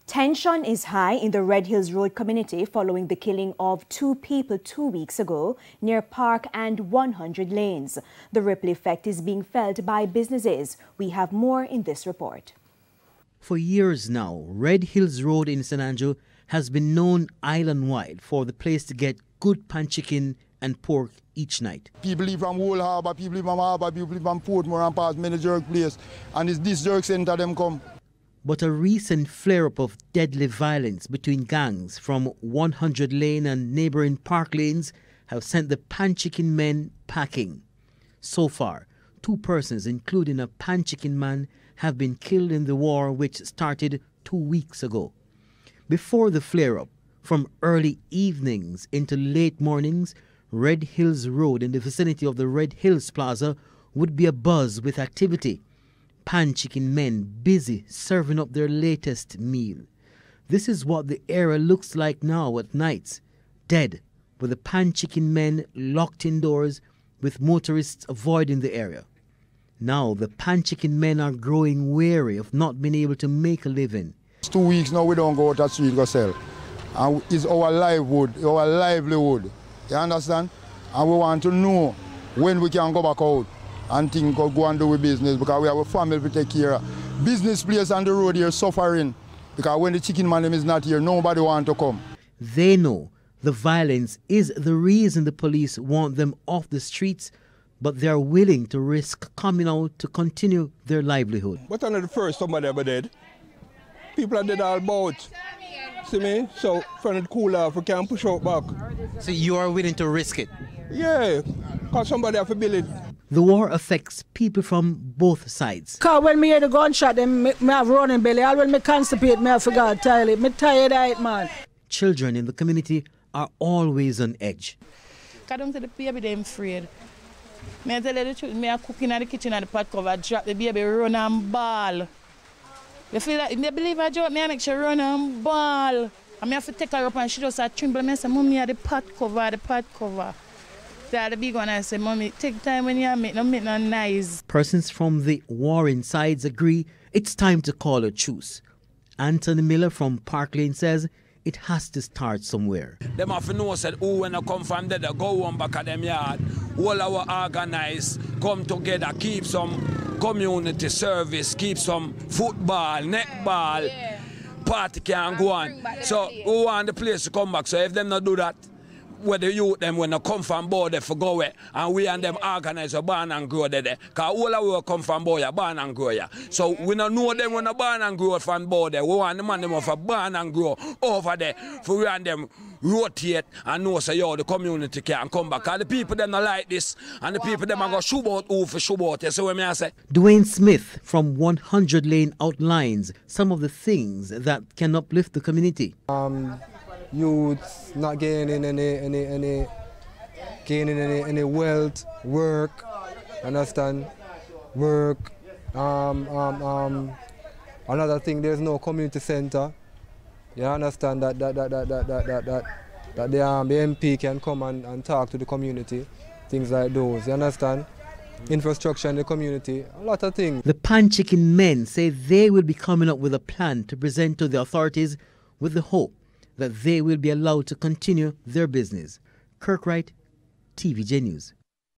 Tension is high in the Red Hills Road community following the killing of 2 people 2 weeks ago near Park and 100 Lanes. The ripple effect is being felt by businesses. We have more in this report. For years now, Red Hills Road in St. Andrew has been known island-wide for the place to get good pan chicken and pork each night. People live from Whole Harbour, people live from Harbour, people live from Portmore and past many jerk place. And it's this jerk center them come. But a recent flare-up of deadly violence between gangs from 100 Lane and neighbouring Park Lanes have sent the pan chicken men packing. So far, 2 persons, including a pan chicken man, have been killed in the war which started 2 weeks ago. Before the flare-up, from early evenings into late mornings, Red Hills Road in the vicinity of the Red Hills Plaza would be abuzz with activity. Pan chicken men busy serving up their latest meal. This is what the area looks like now at nights, dead, with the pan chicken men locked indoors, with motorists avoiding the area. Now the pan chicken men are growing weary of not being able to make a living. It's 2 weeks now we don't go out the street to sell. And it's our livelihood. You understand? And we want to know when we can go back out and think of go and do with business, because we have a family to take care of. Business place on the road here suffering, because when the chicken man is not here, nobody want to come. They know the violence is the reason the police want them off the streets, but they are willing to risk coming out to continue their livelihood. But I'm not the first somebody ever did. People are dead all about. See me? So from it cool off, we can push out back. So you are willing to risk it? Yeah, because somebody have to build it. The war affects people from both sides. Because when me hear the gunshot, me have running belly. All when me constipate, me have forgot tired. Me tired of it, man. Children in the community are always on edge. Because them say the baby them afraid. Me tell you the truth, me a cooking in the kitchen and the pot cover, drop the baby, run and ball. You feel that? If they believe I joke, me I make sure run and ball. And me have to take her up and she just a tremble. Me say, Mommy, the pot cover. The big one, I say, Mommy, take time when you make no noise. Persons from the warring sides agree it's time to call a truce. Anthony Miller from Park Lane says it has to start somewhere. Them have to know that who when they come from there, they go on back at them yard. All our organize, come together, keep some community service, keep some football, netball, party can go on. So we want the place to come back. So if them not do that, where the youth them when they come from board they for go away, and we and them organize a barn and grow there. Because all our come from board, barn and grow ya. So we don't know them when a barn and grow from board there. We want the man them of a barn and grow over there for we and them rotate and know say yo the community can come back. Because the people them not like this, and the people them are going to shoot out who for shoot out. You see what I say? Dwayne Smith from 100 Lane outlines some of the things that can uplift the community. Youths not gaining any wealth, work, understand? Work. Another thing, there's no community center. You understand that the MP can come and talk to the community, things like those. You understand? Infrastructure in the community, a lot of things. The pan chicken men say they will be coming up with a plan to present to the authorities with the hope that they will be allowed to continue their business. Kirk Wright, TVJ News.